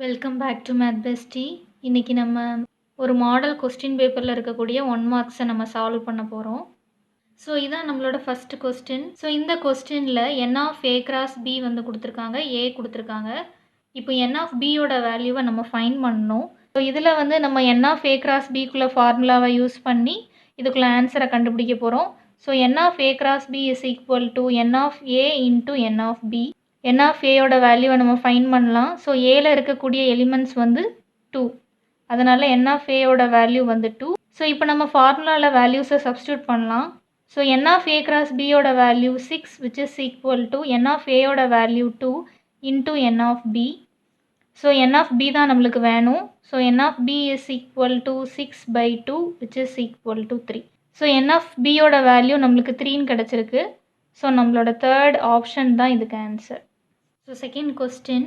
Welcome back to math bestie. இன்னைக்கு நம்ம ஒரு மாடல் கொஸ்டின் பேப்பரில் இருக்கக்கூடிய 1 மார்க்ஸை நம்ம சால்வ் பண்ண போகிறோம். ஸோ இதான் நம்மளோட ஃபர்ஸ்ட் கொஸ்டின். ஸோ இந்த கொஸ்டினில் n of a cross b வந்து கொடுத்துருக்காங்க, a கொடுத்துருக்காங்க. இப்போ n ஆஃப் bயோட வேல்யூவை நம்ம ஃபைண்ட் பண்ணணும். ஸோ இதில் வந்து நம்ம n ஆஃப் a கிராஸ் bக்குள்ளே ஃபார்முலாவை யூஸ் பண்ணி இதுக்குள்ளே ஆன்சரை கண்டுபிடிக்க போகிறோம். So n of a cross b is equal to n of a into n of b. n of ஏயோட வேல்யூவை நம்ம ஃபைண்ட் பண்ணலாம். ஸோ ஏல இருக்கக்கூடிய எலிமெண்ட்ஸ் வந்து 2, அதனால் n ஆஃப் ஏயோட வேல்யூ வந்து 2. ஸோ இப்போ நம்ம ஃபார்முலாவில் வேல்யூஸை சப்ஸ்டியூட் பண்ணலாம். So n of a cross bயோட value 6 which is equal to n of ஏயோட value 2 into n of b. So n of b தான் நம்மளுக்கு வேணும். So n of b is equal to 6/2 which is equal to 3. So n of bயோட value நம்மளுக்கு 3ன்னு கிடச்சிருக்கு. So நம்மளோட third option தான் இதுக்கு ஆன்சர். ஸோ செகண்ட் கொஸ்டின்,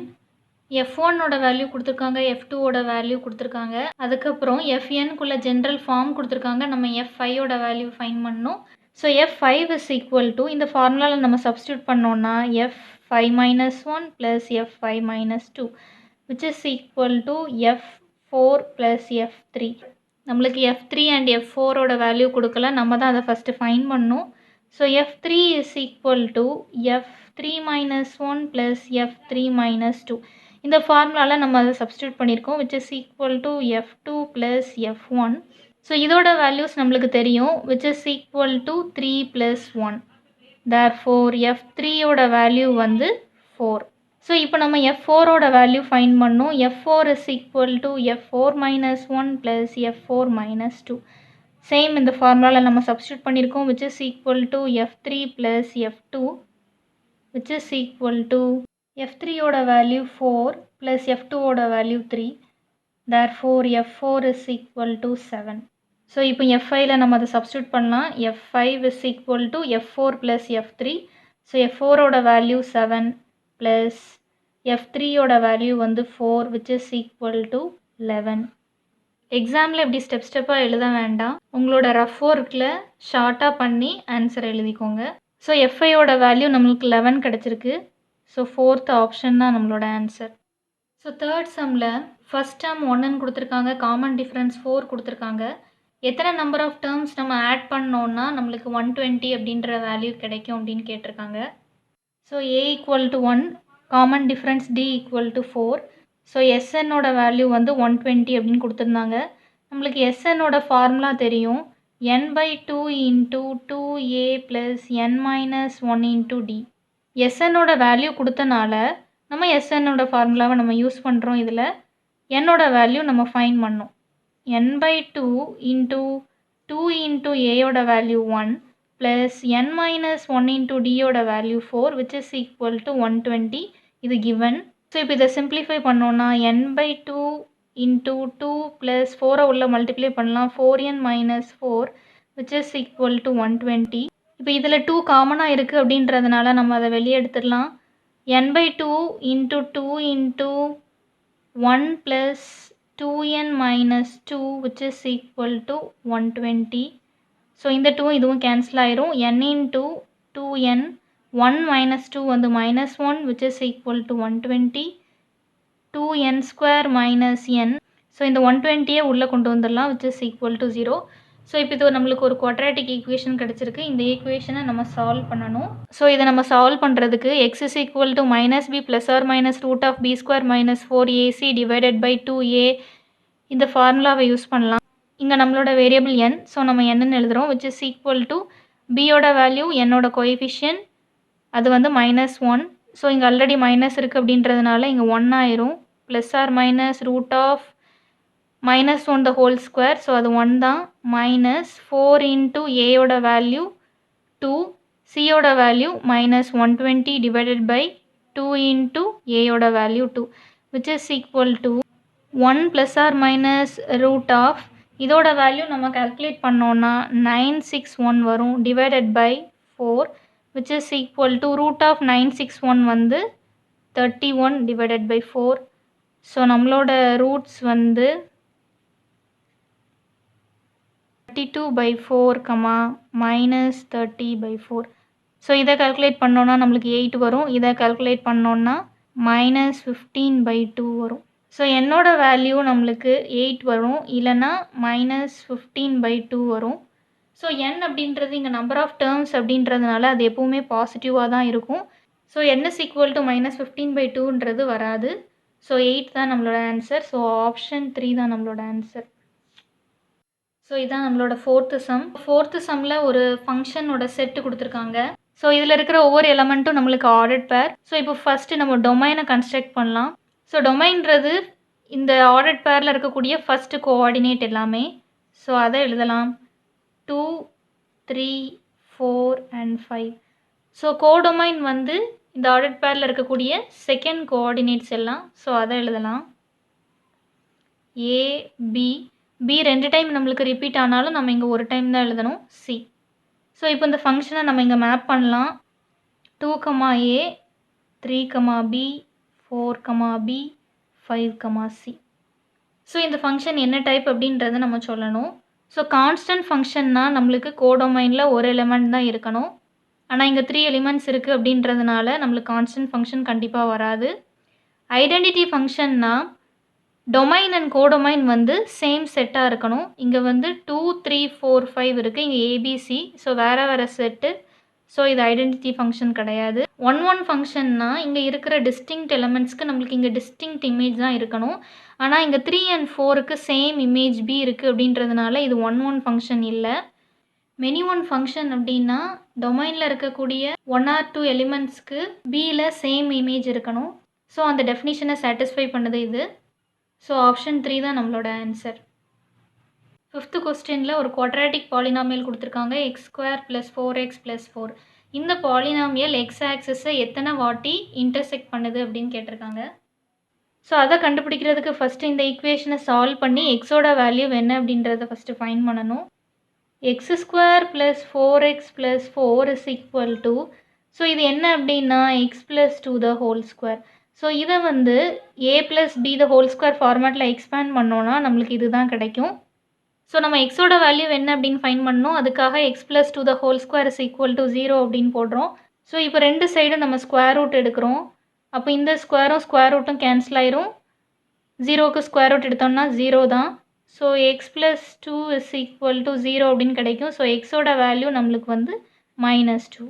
f1ஓட வேல்யூ கொடுத்துருக்காங்க, f2ஓட வேல்யூ கொடுத்துருக்காங்க, அதுக்கப்புறம் fnக்குள்ள ஜென்ரல் ஃபார்ம் கொடுத்துருக்காங்க. நம்ம f5ஓட வேல்யூ ஃபைண்ட் பண்ணணும். So f5 is equal to இந்த ஃபார்முலாவில் நம்ம சப்ஸ்டியூட் பண்ணோன்னா f5-1 plus f5-2 which is equal to f4 plus f3. நம்மளுக்கு f3 அண்ட் f4ஓட வேல்யூ கொடுக்கல, நம்ம தான் அதை ஃபஸ்ட்டு ஃபைண்ட் பண்ணணும். So f3 is equal to f3-1 plus f3-2. இந்த ஃபார்முலாவில் நம்ம அதை சப்ஸ்டியூட் பண்ணியிருக்கோம் which is equal to f2 plus f1. So இதோட வேல்யூஸ் நம்மளுக்கு தெரியும் which is equal to 3 plus 1. Therefore f3ஓட வேல்யூ வந்து 4. ஸோ இப்போ நம்ம f4ஓட வேல்யூ ஃபைண்ட் பண்ணோம். f4 is equal to f4-1 plus f4-2. Same இந்த ஃபார்முலாவில் நம்ம சப்ஸ்டியூட் பண்ணியிருக்கோம் which is equal to f3 plus f2 which is equal to f3ஓட வேல்யூ 4 plus f2ஓட value 3. therefore f4 is equal to 7. So இப்போ f5ல நம்ம அதை சப்ஸ்டியூட் பண்ணலாம். f5 is equal to f4 plus f3. So f4ஓட வேல்யூ 7 plus f3ஓட value வந்து 4 which is equal to 11. எக்ஸாமில் இப்படி ஸ்டெப்பாக எழுத வேண்டாம், உங்களோட ரஃப் ஒர்க்கில் ஷார்ட்டாக பண்ணி ஆன்சர் எழுதிக்கோங்க. ஸோ f5ஓட வேல்யூ நம்மளுக்கு 11 கிடச்சிருக்கு. ஸோ ஃபோர்த் ஆப்ஷன் தான் நம்மளோட ஆன்சர். ஸோ தேர்ட் சம்மில் ஃபஸ்ட் டேர்ம் 1ன்னு கொடுத்துருக்காங்க, காமன் டிஃப்ரென்ஸ் 4 கொடுத்துருக்காங்க. எத்தனை நம்பர் ஆஃப் டேர்ம்ஸ் நம்ம ஆட் பண்ணோன்னா நம்மளுக்கு 120 அப்படின்ற வேல்யூ கிடைக்கும் அப்படின்னு கேட்டிருக்காங்க. So a equal to 1, common difference d equal to 4. So SNஓட வேல்யூ வந்து 120 அப்படின்னு கொடுத்துருந்தாங்க. நம்மளுக்கு SNஓட ஃபார்முலா தெரியும், n/2 into 2a plus n-1 into d. SNஓட வேல்யூ கொடுத்தனால நம்ம SNஓட ஃபார்முலாவை நம்ம யூஸ் பண்ணுறோம். இதில் என்னோட வேல்யூ நம்ம ஃபைண்ட் பண்ணோம். n/2 into 2 into aயோட வேல்யூ 1 plus n-1 into dயோட value 4 which is equal to 120. இது given. ஸோ இப்போ இதை சிம்பிளிஃபை பண்ணோன்னா n/2 into 2 plus 4 உள்ள மல்டிப்ளை பண்ணலாம், 4n-4 which is equal to 120. இப்போ இதில் 2 காமனாக இருக்குது அப்படின்றதுனால நம்ம அதை வெளியே எடுத்துடலாம். n/2 into 2 into 1 plus 2n-2 which is equal to 120. So இந்த 2 இதுவும் கேன்சல் ஆயிரும். n into 2n, 1 minus 2 வந்து -1 which is equal to 120. 2n square minus n. So இந்த 120யே உள்ளே கொண்டு வந்துடலாம் which is equal to 0. So இப்போ இது நம்மளுக்கு ஒரு குவாட்ராட்டிக் ஈக்குவேஷன் கிடச்சிருக்கு. இந்த ஈக்குவேஷனை நம்ம சால்வ் பண்ணணும். ஸோ இதை நம்ம சால்வ் பண்ணுறதுக்கு x is equal to -b plus or minus root of b square minus 4ac divided by 2a இந்த ஃபார்முலாவை யூஸ் பண்ணலாம். இங்கே நம்மளோட வேரியபிள் n, ஸோ நம்ம என்னன்னு எழுதுகிறோம் which is equal to bயோட வேல்யூ என்னோட கோஎஃபிஷியன்ட் அது வந்து -1. ஸோ இங்கே ஆல்ரெடி மைனஸ் இருக்குது அப்படின்றதுனால இங்கே 1 ஆயிரும். Plus or minus root of -1 the whole square, so அது 1 தான். minus 4 into aயோட வேல்யூ 2, cயோட வேல்யூ -120 divided by 2 into aயோட value 2 which is equal to 1 plus or minus root of இதோட வேல்யூ நம்ம கால்குலேட் பண்ணோன்னா 961 வரும் divided by 4 which is equal to root of 961 வந்து 31 divided by 4. ஸோ நம்மளோட ரூட்ஸ் வந்து 32/4, -30/4. ஸோ இதை கால்குலேட் பண்ணோன்னா நம்மளுக்கு 8 வரும். இதை கால்குலேட் பண்ணோன்னா -15/2 வரும். ஸோ என்னோட வேல்யூ நம்மளுக்கு 8 வரும், இல்லைன்னா -15/2 வரும். ஸோ n அப்படின்றது இங்கே நம்பர் ஆஃப் டேர்ம்ஸ் அப்படின்றதுனால அது எப்போவுமே பாசிட்டிவாக தான் இருக்கும். So n is equal to -15/2ன்றது வராது. ஸோ 8 தான் நம்மளோட ஆன்சர். ஸோ ஆப்ஷன் 3 தான் நம்மளோட ஆன்சர். ஸோ இதான் நம்மளோட ஃபோர்த்து சம். ஃபோர்த்து சம்மில் ஒரு ஃபங்க்ஷனோட செட்டு கொடுத்துருக்காங்க. ஸோ இதில் இருக்கிற ஒவ்வொரு எலமெண்ட்டும் நம்மளுக்கு ஆர்டர்ட் பேர். ஸோ இப்போ ஃபஸ்ட்டு நம்ம டொமைனை கன்ஸ்ட்ரக்ட் பண்ணலாம். ஸோ டொமைன்றது இந்த ஆர்டர்ட் பேரில் இருக்கக்கூடிய ஃபஸ்ட்டு கோஆர்டினேட் எல்லாமே. ஸோ அதை எழுதலாம் 2, 3, 4 and 5. ஸோ கோடொமைன் வந்து இந்த ஆர்டர்ட் பேரில் இருக்கக்கூடிய செகண்ட் கோஆர்டினேட்ஸ் எல்லாம். ஸோ அதை எழுதலாம் A, B. B 2 டைம் நம்மளுக்கு ரிப்பீட் ஆனாலும் நம்ம இங்கே ஒரு டைம் தான் எழுதணும் C. ஸோ இப்போ இந்த ஃபங்க்ஷனை நம்ம இங்கே மேப் பண்ணலாம். 2, A, 3, B, 4, B, 5, C. So இந்த ஃபங்க்ஷன் என்ன டைப் அப்படின்றத நம்ம சொல்லணும். ஸோ கான்ஸ்டன்ட் ஃபங்க்ஷன்னா நம்மளுக்கு கோடொமைனில் ஒரு எலிமெண்ட் தான் இருக்கணும். ஆனால் இங்கே 3 எலிமெண்ட்ஸ் இருக்குது அப்படின்றதுனால நம்மளுக்கு கான்ஸ்டன்ட் ஃபங்க்ஷன் கண்டிப்பாக வராது. ஐடென்டிட்டி ஃபங்க்ஷன்னா டொமைன் அண்ட் கோடொமைன் வந்து சேம் செட்டாக இருக்கணும். இங்கே வந்து 2, 3, 4, 5 இருக்குது. இங்கே ABC. ஸோ வேறு வேறு செட்டு. ஸோ இது ஐடென்டிட்டி ஃபங்க்ஷன் கிடையாது. 1 ஃபங்க்ஷன்னா இங்கே இருக்கிற டிஸ்டிங்க்ட் எலிமெண்ட்ஸ்க்கு நம்மளுக்கு இங்கே டிஸ்டிங்க்ட் இமேஜ் தான் இருக்கணும். ஆனால் இங்கே 3 and 4க்கு சேம் இமேஜ் B இருக்குது அப்படின்றதுனால இது 1 ஃபங்க்ஷன் இல்லை. மெனி ஒன் ஃபங்க்ஷன் அப்படின்னா டொமைனில் இருக்கக்கூடிய 1 or 2 எலிமெண்ட்ஸ்க்கு பியில் சேம் இமேஜ் இருக்கணும். ஸோ அந்த டெஃபினிஷனை சாட்டிஸ்ஃபை பண்ணுது இது. ஸோ ஆப்ஷன் 3 தான் நம்மளோட ஆன்சர். ஃபிஃப்த்து கொஸ்டினில் ஒரு குவாட்ராட்டிக் பாலினாமியல் கொடுத்துருக்காங்க x² + 4x + 4. இந்த பாலினாமியல் எக்ஸ் ஆக்சிஸை எத்தனை வாட்டி இன்டர்செக்ட் பண்ணுது அப்படின்னு கேட்டிருக்காங்க. ஸோ அதை கண்டுபிடிக்கிறதுக்கு ஃபஸ்ட்டு இந்த ஈக்குவேஷனை சால்வ் பண்ணி எக்ஸோட வேல்யூ என்ன அப்படின்றத ஃபஸ்ட்டு ஃபைண்ட் பண்ணணும். x² + 4x + 4 = ஸோ இது என்ன அப்படின்னா x + 2 the whole square. So இதை வந்து a + b the whole square ஃபார்மேட்டில் எக்ஸ்பேண்ட் பண்ணோன்னா நம்மளுக்கு இது தான் கிடைக்கும். ஸோ நம்ம எக்ஸோட வேல்யூ என்ன அப்படின்னு ஃபைண்ட் பண்ணணும். அதுக்காக x + 2 the whole square = 0 அப்படின்னு போடுறோம். ஸோ இப்போ ரெண்டு சைடும் நம்ம ஸ்கொயர் ரூட் எடுக்கிறோம். அப்போ இந்த ஸ்கொயர் ரூட்டும் கேன்சல் ஆயிரும். 0க்கு ஸ்கொயர் ரூட் எடுத்தோம்னா 0 தான். ஸோ x + 2 = 0 அப்படின்னு கிடைக்கும். ஸோ எக்ஸோட வேல்யூ நம்மளுக்கு வந்து -2.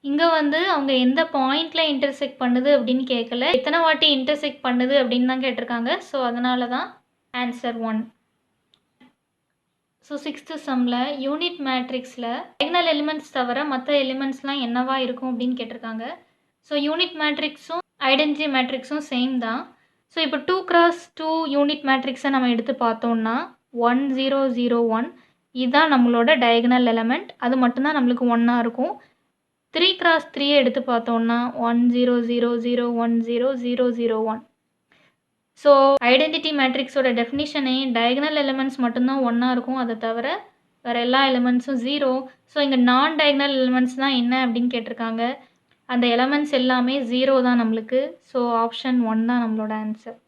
இங்கே வந்து அவங்க எந்த பாயிண்டில் இன்டர்செக்ட் பண்ணுது அப்படின்னு கேட்கல, எத்தனை வாட்டி இன்டர்செக்ட் பண்ணுது அப்படின்னு தான் கேட்டிருக்காங்க. ஸோ அதனால தான் ஆன்சர் 1. ஸோ சிக்ஸ்த்து சம்மில் யூனிட் மேட்ரிக்ஸில் டயகனல் எலிமெண்ட்ஸ் தவிர மற்ற எலிமெண்ட்ஸ்லாம் என்னவா இருக்கும் அப்படின்னு கேட்டிருக்காங்க. ஸோ யூனிட் மேட்ரிக்ஸும் ஐடென்டிட்டி மேட்ரிக்ஸும் சேம் தான். ஸோ இப்போ 2x2 யூனிட் மேட்ரிக்ஸை நம்ம எடுத்து பார்த்தோம்னா 1 0 0 1 இதுதான் நம்மளோட டயகனல் எலிமெண்ட். அது மட்டும்தான் நம்மளுக்கு 1ஆக இருக்கும். 3x3 எடுத்து பார்த்தோம்னா 1 0 0 0 1 0 0 0 1. ஸோ ஐடென்டிட்டி மேட்ரிக்ஸோட டெஃபினிஷனே டயகனல் எலிமெண்ட்ஸ் மட்டும்தான் 1ஆக இருக்கும். அதை தவிர வேறு எல்லா எலிமெண்ட்ஸும் 0. ஸோ இங்கே நான் டயகனல் எலிமெண்ட்ஸ் தான் என்ன அப்படின்னு கேட்டிருக்காங்க. அந்த எலிமெண்ட்ஸ் எல்லாமே 0 தான் நம்மளுக்கு. ஸோ ஆப்ஷன் 1 தான் நம்மளோட ஆன்சர்.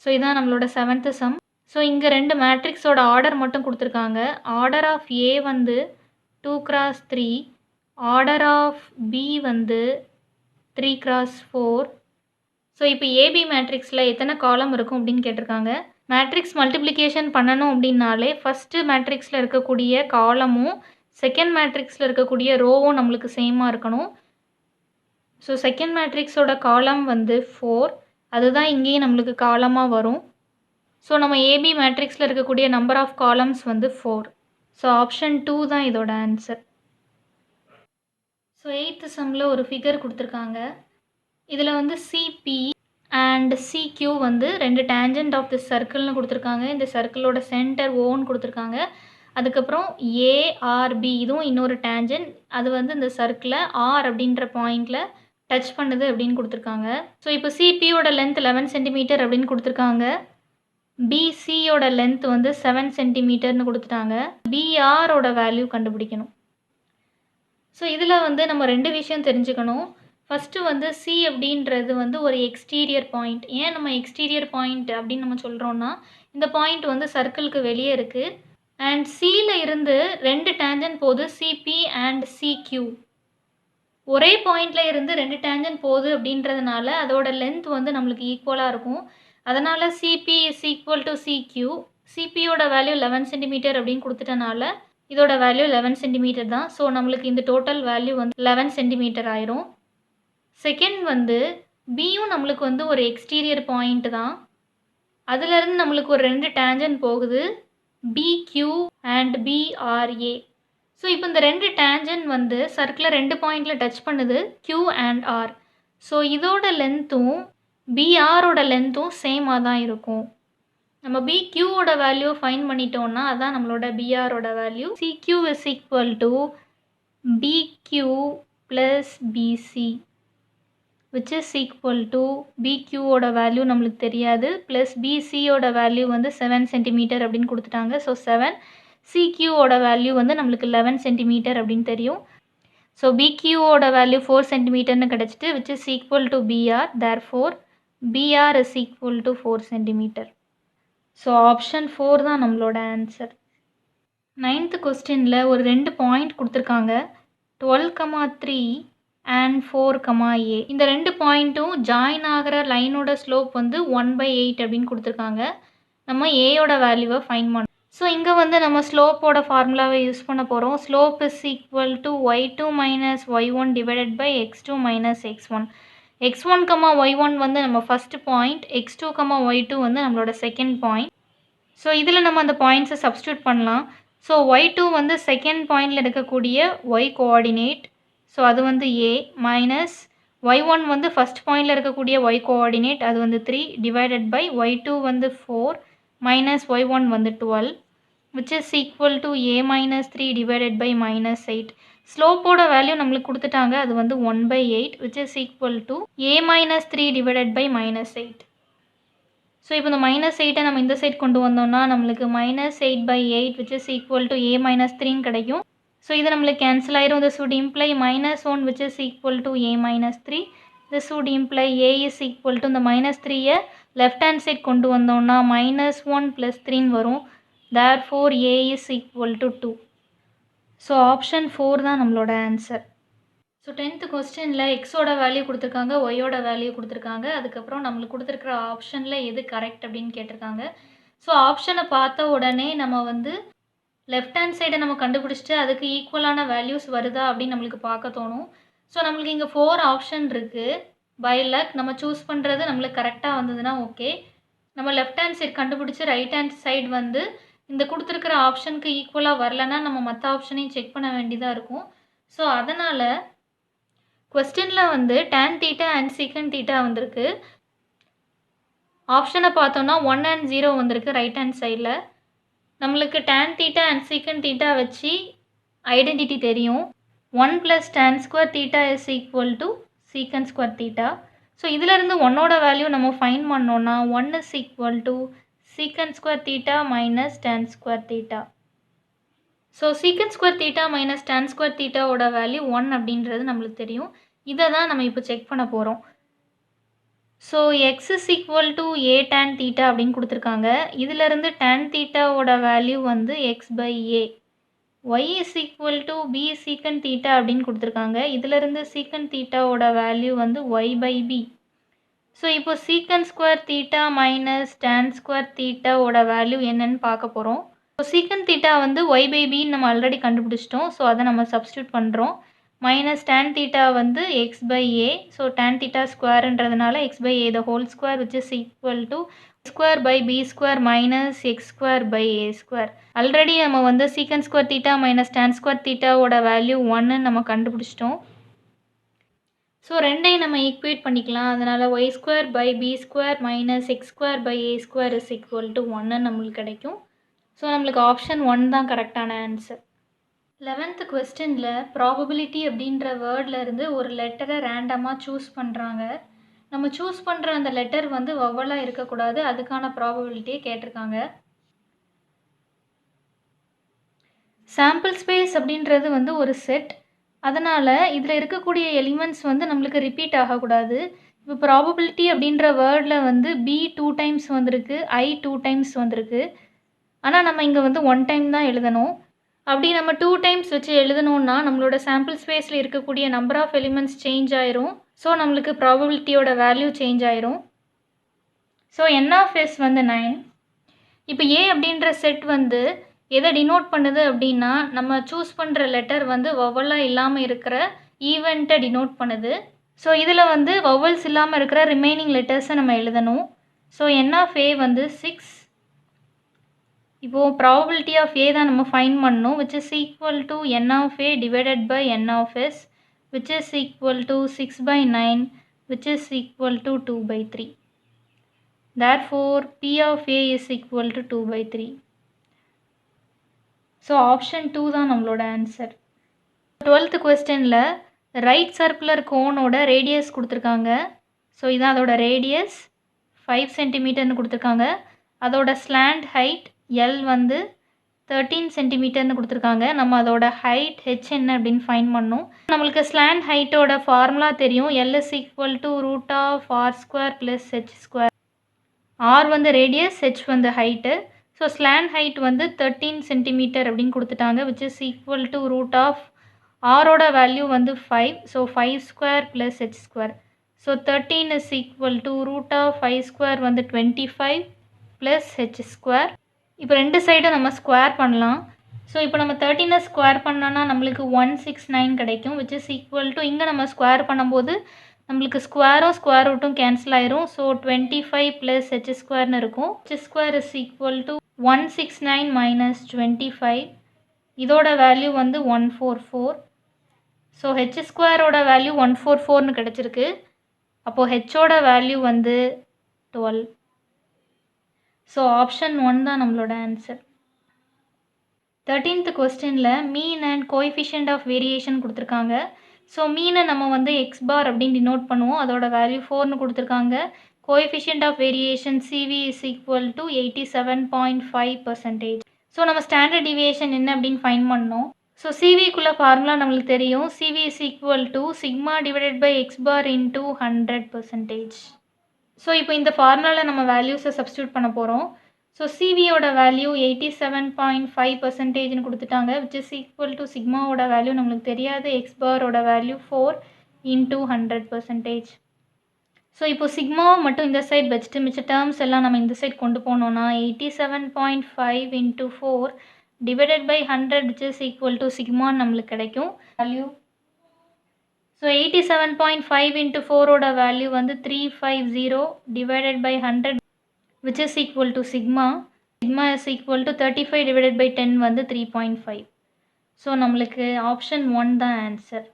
ஸோ இதான் நம்மளோட 7th சம். ஸோ இங்கே 2 மேட்ரிக்ஸோட ஆர்டர் மட்டும் கொடுத்துருக்காங்க. ஆர்டர் ஆஃப் A வந்து 2x3, ஆர்டர் ஆஃப் B வந்து 3x4. ஸோ இப்போ ஏபி மேட்ரிக்ஸில் எத்தனை காலம் இருக்கும் அப்படின்னு கேட்டிருக்காங்க. மேட்ரிக்ஸ் மல்டிப்ளிகேஷன் பண்ணணும் அப்படின்னாலே ஃபஸ்ட்டு மேட்ரிக்ஸில் இருக்கக்கூடிய காலமும் செகண்ட் மேட்ரிக்ஸில் இருக்கக்கூடிய ரோவும் நம்மளுக்கு சேமாக இருக்கணும். ஸோ செகண்ட் மேட்ரிக்ஸோட காலம் வந்து 4. அதுதான் இங்கேயும் நம்மளுக்கு காலமாக வரும். ஸோ நம்ம ஏபி மேட்ரிக்ஸில் இருக்கக்கூடிய நம்பர் ஆஃப் காலம்ஸ் வந்து 4. ஸோ ஆப்ஷன் 2 தான் இதோட ஆன்சர். ஸோ 8th சம்மில் ஒரு ஃபிகர் கொடுத்துருக்காங்க. இதில் வந்து சிபி அண்ட் சிக்யூ வந்து 2 டேஞ்சன்ட் ஆஃப் தி சர்க்கிள்னு கொடுத்துருக்காங்க. இந்த சர்க்கிளோட சென்டர் ஓன்னு கொடுத்துருக்காங்க. அதுக்கப்புறம் ஏஆர்பி இதுவும் இன்னொரு டேஞ்சன்ட். அது வந்து இந்த சர்க்கிளை ஆர் அப்படின்ற பாயிண்டில் டச் பண்ணுது அப்படின்னு கொடுத்துருக்காங்க. ஸோ இப்போ சிபியோட லென்த் 11 சென்டிமீட்டர் அப்படின்னு கொடுத்துருக்காங்க. பிசியோட லென்த் வந்து 7 சென்டிமீட்டர்னு கொடுத்துட்டாங்க. பிஆரோட வேல்யூ கண்டுபிடிக்கணும். ஸோ இதில் வந்து நம்ம 2 விஷயம் தெரிஞ்சுக்கணும். ஃபஸ்ட்டு வந்து சி அப்படின்றது வந்து ஒரு எக்ஸ்டீரியர் பாயிண்ட். ஏன் நம்ம எக்ஸ்டீரியர் பாயிண்ட் அப்படின்னு நம்ம சொல்கிறோன்னா, இந்த பாயிண்ட் வந்து சர்க்கிளுக்கு வெளியே இருக்குது. அண்ட் சியில் இருந்து 2 டேஞ்சன்ட் போது சிபி அண்ட் சிக்யூ. ஒரே பாயிண்ட்ல இருந்து 2 டேன்ஜென்ட் போகுது அப்படின்றதுனால அதோட லென்த் வந்து நம்மளுக்கு ஈக்குவலாக இருக்கும். அதனால் CP is equal to CQ. சிபியோட வேல்யூ 11 சென்டிமீட்டர் அப்படின்னு கொடுத்துட்டனால இதோட வேல்யூ 11 சென்டிமீட்டர் தான். ஸோ நம்மளுக்கு இந்த டோட்டல் வேல்யூ வந்து 11 சென்டிமீட்டர் ஆயிரும். செகண்ட் வந்து பியும் நம்மளுக்கு வந்து ஒரு எக்ஸ்டீரியர் பாயிண்ட் தான். அதுலேருந்து நம்மளுக்கு ஒரு 2 டேன்ஜென்ட் போகுது, பிக்யூ அண்ட் பிஆர்ஏ. ஸோ இப்போ இந்த 2 டேன்ஜென்ட் வந்து சர்க்கிளில் 2 பாயிண்டில் டச் பண்ணுது, Q அண்ட் R. ஸோ இதோட லென்த்தும் பிஆரோட லென்த்தும் சேமாக தான் இருக்கும். நம்ம பிக்யூவோட வேல்யூ ஃபைண்ட் பண்ணிட்டோம்னா அதான் நம்மளோட பிஆரோட value. CQ is equal to PQ plus PC which is equal to பிக்யூவோட வேல்யூ நம்மளுக்கு தெரியாது, ப்ளஸ் பிசியோட வேல்யூ வந்து 7 சென்டிமீட்டர் அப்படின்னு கொடுத்துட்டாங்க. ஸோ 7, சிக்யூவோட வேல்யூ வந்து நம்மளுக்கு 11 சென்டிமீட்டர் அப்படின்னு தெரியும். ஸோ பிக்யூவோட வேல்யூ 4 சென்டிமீட்டர்னு கிடச்சிட்டு which is equal to PR. Therefore PR is equal to 4 centimetre. So option 4 தான் நம்மளோட ஆன்சர். 9th கொஸ்டினில் ஒரு 2 பாயிண்ட் கொடுத்துருக்காங்க, 12,3 அண்ட் 4,a. இந்த 2 பாயிண்ட்டும் ஜாயின் ஆகிற லைனோட ஸ்லோப் வந்து 1/8 அப்படின்னு கொடுத்துருக்காங்க. நம்ம ஏயோட வேல்யூவை ஃபைண்ட் பண்ணோம். ஸோ இங்கே வந்து நம்ம ஸ்லோப்போட ஃபார்முலாவை யூஸ் பண்ண போகிறோம். Slope is equal to y2 minus y1 divided by x2 minus x1. x1, y1 வந்து நம்ம ஃபஸ்ட் பாயிண்ட், x2, y2 வந்து நம்மளோட செகண்ட் பாயிண்ட். ஸோ இதில் நம்ம அந்த பாயிண்ட்ஸை சப்ஸ்டியூட் பண்ணலாம். ஸோ y2 வந்து செகண்ட் பாயிண்டில் இருக்கக்கூடிய y கோஆர்டினேட், ஸோ அது வந்து a, மைனஸ் y1 வந்து ஃபஸ்ட் பாயிண்டில் இருக்கக்கூடிய y கோஆர்டினேட், அது வந்து 3 டிவைடட் பை y2 வந்து 4 minus y1 வந்து 12 which is equal to a minus 3 divided by minus 8. ஸ்லோப்போட value நம்மளுக்கு கொடுத்துட்டாங்க, அது வந்து 1/8 which is equal to a minus 3 divided by minus 8. So இப்போ இந்த minus 8 நம்ம இந்த சைட் கொண்டு வந்தோம்னா நம்மளுக்கு minus 8/8 which is equal to a minus 3 கிடைக்கும். ஸோ இது நம்மளுக்கு கேன்சல் ஆயிரும். this would imply minus 1 which is equal to a minus 3. this would imply a is equal to இந்த minus 3-ஐ லெஃப்ட் ஹேண்ட் சைட் கொண்டு வந்தோம்னா -1 + 3 வரும். therefore a is equal to 2. So option 4 தான் நம்மளோட ஆன்சர். ஸோ 10th கொஸ்டினில் எக்ஸோட value கொடுத்துருக்காங்க, ஒய்யோட வேல்யூ கொடுத்துருக்காங்க. அதுக்கப்புறம் நம்மளுக்கு கொடுத்துருக்குற ஆப்ஷனில் எது கரெக்ட் அப்படின்னு கேட்டிருக்காங்க. ஸோ ஆப்ஷனை பார்த்த உடனே நம்ம வந்து லெஃப்ட் ஹேண்ட் சைடை நம்ம கண்டுபிடிச்சிட்டு அதுக்கு ஈக்குவலான வேல்யூஸ் வருதா அப்படின்னு நம்மளுக்கு பார்க்க தோணும். ஸோ நம்மளுக்கு இங்கே 4 ஆப்ஷன் இருக்குது. பை லக் நம்ம சூஸ் பண்ணுறது நம்மளுக்கு கரெக்டாக வந்ததுன்னா ஓகே. நம்ம லெஃப்ட் ஹேண்ட் சைடு கண்டுபிடிச்சி ரைட் ஹேண்ட் சைடு வந்து இந்த கொடுத்துருக்கிற ஆப்ஷனுக்கு ஈக்குவலாக வரலன்னா நம்ம மற்ற ஆப்ஷனையும் செக் பண்ண வேண்டியதாக இருக்கும். ஸோ அதனால் கொஸ்டினில் வந்து tan θ அண்ட் secant θ வந்திருக்கு. ஆப்ஷனை பார்த்தோன்னா 1 and 0 வந்திருக்கு ரைட் ஹேண்ட் சைடில். நம்மளுக்கு tan θ அண்ட் secant θ வச்சு ஐடென்டிட்டி தெரியும். 1 + tan square θ is equal to secant square θ. So இதிலேருந்து 1ஓட வேல்யூ நம்ம ஃபைண்ட் பண்ணோன்னா 1 is equal to secant square θ minus tan square θ. So secant square θ minus tan square θ ஓட value 1 அப்படின்றது நம்மளுக்கு தெரியும். இதை தான் நம்ம இப்போ செக் பண்ண போகிறோம். So x is equal to a tan θ அப்படின்னு கொடுத்துருக்காங்க. இதிலேருந்து tan θ ஓட வேல்யூ வந்து x/a. y is equal to b secant θ அப்படின்னு கொடுத்துருக்காங்க. இதிலேருந்து secant θ ஓட வேல்யூ வந்து y/b. ஸோ இப்போ secant square θ minus tan square θ ஓட வேல்யூ என்னன்னு பார்க்க போகிறோம். ஸோ secant θ வந்து y/b நம்ம ஆல்ரெடி கண்டுபிடிச்சிட்டோம். ஸோ அதை நம்ம சப்ஸ்டியூட் பண்ணுறோம். மைனஸ் tan θ வந்து x/a. So tan θ ஸ்கொயர்ன்றதுனால x/a the whole square which is equal to square by b square minus x square by a square. Already நம்ம வந்து secant square θ minus tan square θ ஓட value 1 நம்ம கண்டுபிடிச்சிட்டோம். So ரெண்டையும் நம்ம equate பண்ணிக்கலாம். அதனால் y square by b square minus x square by a square is equal to 1 நம்மளுக்கு கிடைக்கும். ஸோ நம்மளுக்கு ஆப்ஷன் 1 தான் கரெக்டான ஆன்சர். 11th கொஸ்டினில் ப்ராபபிலிட்டி அப்படின்ற வேர்டில் இருந்து ஒரு லெட்டரை ரேண்டமாக சூஸ் பண்ணுறாங்க. நம்ம சூஸ் பண்ணுற அந்த லெட்டர் வந்து வவ்வலாக இருக்கக்கூடாது, அதுக்கான ப்ராபபிலிட்டியை கேட்டிருக்காங்க. சாம்பிள் ஸ்பேஸ் அப்படின்றது வந்து ஒரு செட், அதனால் இதில் இருக்கக்கூடிய எலிமெண்ட்ஸ் வந்து நம்மளுக்கு ரிப்பீட் ஆகக்கூடாது. இப்போ ப்ராபபிலிட்டி அப்படின்ற வேர்டில் வந்து b 2 டைம்ஸ் வந்திருக்கு, i 2 டைம்ஸ் வந்திருக்கு. ஆனால் நம்ம இங்கே வந்து 1 டைம் தான் எழுதணும். அப்படி நம்ம 2 டைம்ஸ் வச்சு எழுதணும்னா நம்மளோட சாம்பிள் ஸ்பேஸில் இருக்கக்கூடிய நம்பர் ஆஃப் எலிமெண்ட்ஸ் சேஞ்ச் ஆயிரும். ஸோ நம்மளுக்கு ப்ராபபிலிட்டியோட வேல்யூ சேஞ்ச் ஆயிரும். ஸோ n ஆஃப் s வந்து 9. இப்போ a அப்படின்ற செட் வந்து எதை டினோட் பண்ணுது அப்படின்னா நம்ம சூஸ் பண்ணுற லெட்டர் வந்து வவலாக இல்லாமல் இருக்கிற ஈவெண்ட்டை டினோட் பண்ணுது. ஸோ இதில் வந்து வவல்ஸ் இல்லாமல் இருக்கிற ரிமைனிங் லெட்டர்ஸை நம்ம எழுதணும். ஸோ n ஆஃப் a வந்து 6. இப்போது ப்ராபபிலிட்டி ஆஃப் a தான் நம்ம ஃபைண்ட் பண்ணணும், which is equal to n of a divided by n of s, which is equal to 6 by 9, which is equal to 2 by 3. Therefore, p of a is equal to 2 by 3. So option 2 தான் நம்மளோட answer. 12th கொஸ்டினில் right circular கோனோட radius கொடுத்துருக்காங்க. So இதான் அதோட radius 5 சென்டிமீட்டர்னு கொடுத்துருக்காங்க. அதோட slant height L வந்து 13 சென்டிமீட்டர்னு கொடுத்துருக்காங்க. நம்ம அதோட ஹைட் h என்ன அப்படின்னு ஃபைண்ட் பண்ணணும். நம்மளுக்கு ஸ்லாண்ட் ஹைட்டோட ஃபார்முலா தெரியும். L is equal to root of r square plus h square. r வந்து ரேடியஸ், h வந்து ஹைட்டு. ஸோ ஸ்லாண்ட் ஹைட் வந்து 13 சென்டிமீட்டர் அப்படின்னு கொடுத்துட்டாங்க, which is equal to root of ஆரோட வேல்யூ வந்து 5. So 5 square plus h square. So 13 is equal to root of 5 square வந்து 25 plus h square. இப்போ ரெண்டு சைடும் நம்ம ஸ்கொயர் பண்ணலாம். ஸோ இப்போ நம்ம 13 ஸ்கொயர் பண்ணோன்னா நம்மளுக்கு 169 கிடைக்கும், which is equal to இங்கே நம்ம ஸ்கொயர் பண்ணும்போது நம்மளுக்கு ஸ்கொயரும் ஸ்கொயர் ரூட்டும் கேன்சல் ஆயிரும். ஸோ 25 ப்ளஸ் h ஸ்கொயர்னு இருக்கும். h square is equal to 169 minus 25. இதோட வேல்யூ வந்து 144. ஸோ h ஸ்கொயரோட வேல்யூ 144னு கிடச்சிருக்கு. அப்போது ஹெச்சோட வேல்யூ வந்து 12. ஸோ ஆப்ஷன் 1 தான் நம்மளோட ஆன்சர். 13th கொஸ்டினில் mean and coefficient of variation கொடுத்துருக்காங்க. ஸோ மீனை நம்ம வந்து எக்ஸ் பார் அப்படின்னு டினோட் பண்ணுவோம். அதோட வேல்யூ 4னு கொடுத்துருக்காங்க. Coefficient of variation CV is equal to 87.5%. So நம்ம ஸ்டாண்டர்ட் டிவியேஷன் என்ன அப்படின்னு ஃபைண்ட் பண்ணோம். ஸோ சிவிக்குள்ள ஃபார்முலா நம்மளுக்கு தெரியும். CV is equal to sigma divided by x bar into 100%. So இப்போ இந்த ஃபார்முலாவில் நம்ம வேல்யூஸை சப்ஸ்டியூட் பண்ண போகிறோம். ஸோ சிவியோட வேல்யூ 87.5%ன்னு கொடுத்துட்டாங்க, which is equal to சிக்மாவோட வேல்யூ நம்மளுக்கு தெரியாது, எக்ஸ் பாரோட வேல்யூ 4 இன்டூ 100%. ஸோ இப்போ சிக்மாவை மட்டும் இந்த சைட் வச்சுட்டு மிச்ச டேர்ம்ஸ் எல்லாம் நம்ம இந்த சைட் கொண்டு போனோம்னா 87.5 into 4 divided by 100, which is equal to சிக்மான்னு நம்மளுக்கு கிடைக்கும் வேல்யூ. ஸோ 87.5 இன்ட்டு 4ஓட வேல்யூ வந்து 350 divided by 100, which is equal to sigma. Sigma is equal to 35 divided by 10 வந்து 3.5. ஸோ நம்மளுக்கு ஆப்ஷன் 1 தான் ஆன்சர்.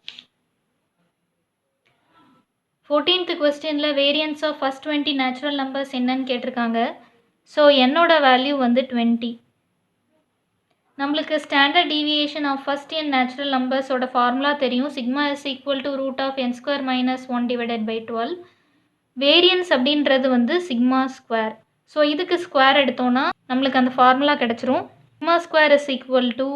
14th கொஸ்டினில் variance of first 20 natural numbers என்னன்னு கேட்டிருக்காங்க. ஸோ என்னோட வேல்யூ வந்து 20. நம்மளுக்கு standard deviation of first n natural நம்பர்ஸோட ஃபார்முலா தெரியும். Sigma is equal to root of n square minus 1 divided by 12. Variance அப்படின்றது வந்து சிக்மா ஸ்கொயர். ஸோ இதுக்கு ஸ்கொயர் எடுத்தோன்னா நம்மளுக்கு அந்த ஃபார்முலா கிடச்சிரும். Sigma square is equal to,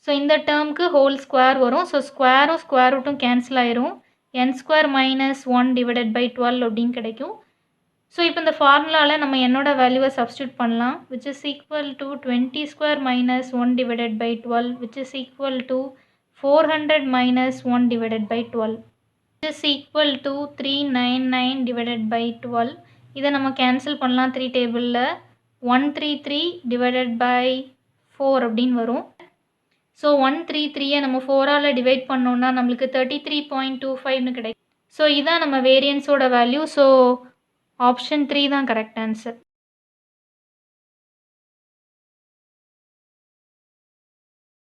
so இந்த டேர்முக்கு ஹோல் ஸ்கொயர் வரும். ஸோ ஸ்கொயரும் ஸ்கொயர் ரூட்டும் கேன்சல் ஆயிரும். n square minus 1 divided by 12 அப்படின்னு கிடைக்கும். ஸோ இப்போ இந்த ஃபார்முலாவில் நம்ம என்னோட வேல்யூவை சப்ஸ்டியூட் பண்ணலாம், which is equal to 20 square minus 1 divided by 12, which is equal to 400 minus 1 divided by 12, which is equal to 399 divided by 12. இதை நம்ம கேன்சல் பண்ணலாம் 3 டேபிளில். 133 divided by 4 அப்படின்னு வரும். ஸோ 133 நம்ம 4ஆல் டிவைட் பண்ணோன்னா நம்மளுக்கு 33.25ன்னு கிடைக்கும். ஸோ இதான் நம்ம வேரியன்ஸோட வேல்யூ. ஸோ ஆப்ஷன் 3 தான் கரெக்ட் ஆன்சர்.